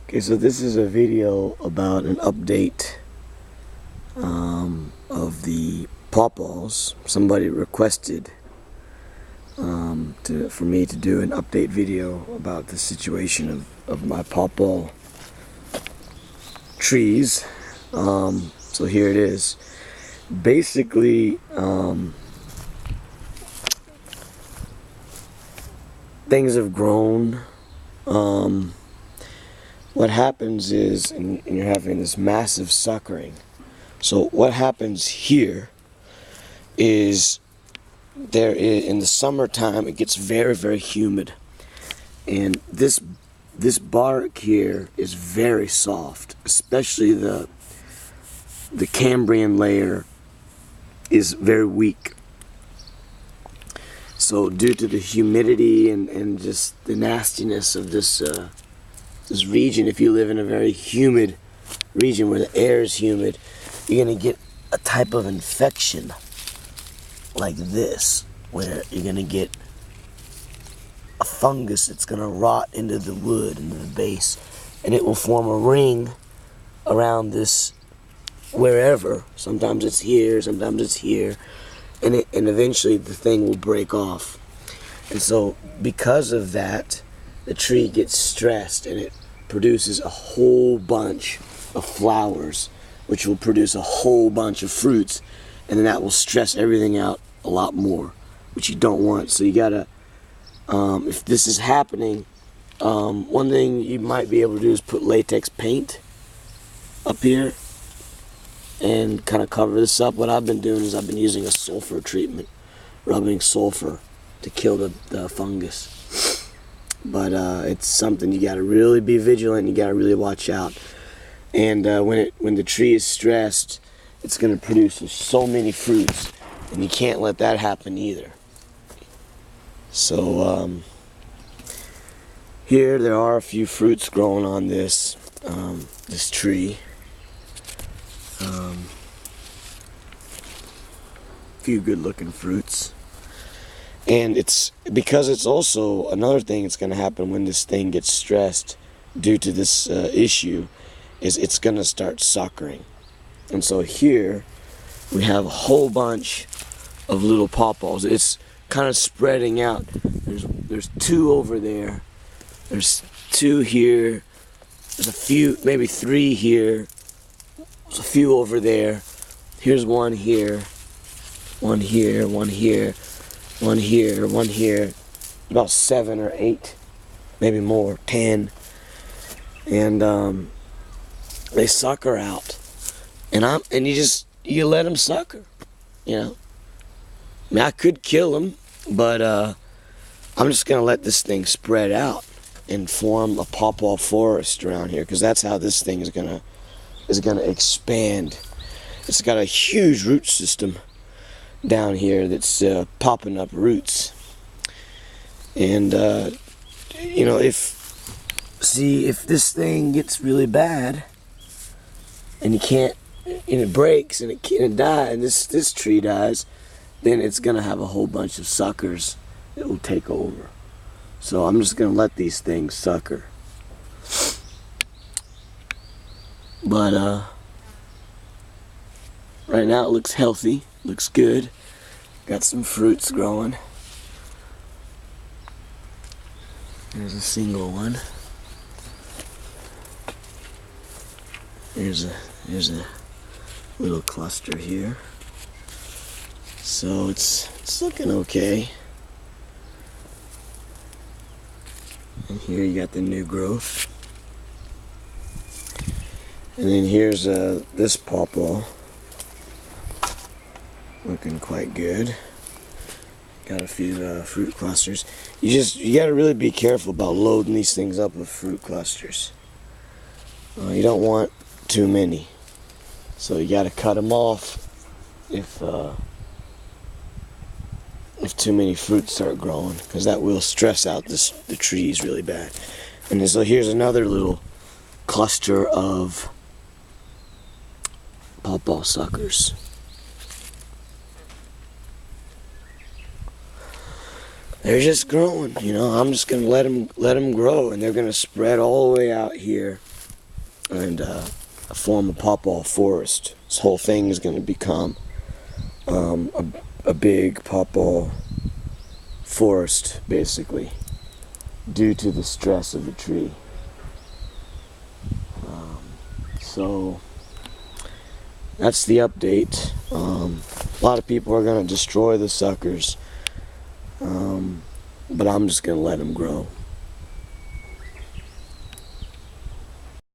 Okay, so this is a video about an update of the Pawpaws. Somebody requested for me to do an update video about the situation of my Pawpaw trees. So here it is. Basically, things have grown. What happens is, and you're having this massive suckering. So what happens here is in the summertime it gets very, very humid, and this bark here is very soft, especially the Cambrian layer is very weak. So due to the humidity and just the nastiness of this region, if you live in a very humid region where the air is humid, you're going to get a type of infection like this, where you're going to get a fungus that's going to rot into the wood, into the base, and it will form a ring around this wherever. Sometimes it's here, sometimes it's here, and eventually the thing will break off. And so because of that, the tree gets stressed and it produces a whole bunch of flowers, which will produce a whole bunch of fruits, and then that will stress everything out a lot more, which you don't want. So you gotta, if this is happening, one thing you might be able to do is put latex paint up here and kind of cover this up. What I've been doing is I've been using a sulfur treatment, rubbing sulfur to kill the fungus. But it's something you got to really be vigilant. You got to really watch out. And when the tree is stressed, it's going to produce so many fruits, and you can't let that happen either. So here there are a few fruits growing on this tree. Few good-looking fruits. And it's because it's also another thing that's going to happen when this thing gets stressed due to this issue, is it's going to start suckering. And so here we have a whole bunch of little pawpaws. It's kind of spreading out. There's two over there. There's two here. There's a few, maybe three here. There's a few over there. Here's one here. One here, one here. One here, one here, about 7 or 8, maybe more, 10, and they sucker out, and you let them sucker, you know. I mean, I could kill them, but I'm just gonna let this thing spread out and form a pawpaw forest around here, because that's how this thing is gonna expand. It's got a huge root system down here that's popping up roots, and you know, if this thing gets really bad and you can't, and it breaks and it dies, and this tree dies, then it's gonna have a whole bunch of suckers that will take over. So I'm just gonna let these things sucker. But right now it looks healthy. Looks good. Got some fruits growing. There's a single one. There's a little cluster here. So it's looking okay. And here you got the new growth. And then here's this pawpaw. Looking quite good. Got a few fruit clusters. You got to really be careful about loading these things up with fruit clusters. You don't want too many, so you got to cut them off if too many fruits start growing, because that will stress out the trees really bad. And then, so here's another little cluster of pawpaw suckers. They're just growing, you know. I'm just gonna let them grow, and they're gonna spread all the way out here and form a pawpaw forest. This whole thing is going to become a big pawpaw forest, basically, due to the stress of the tree. So that's the update. A lot of people are going to destroy the suckers, but I'm just going to let them grow.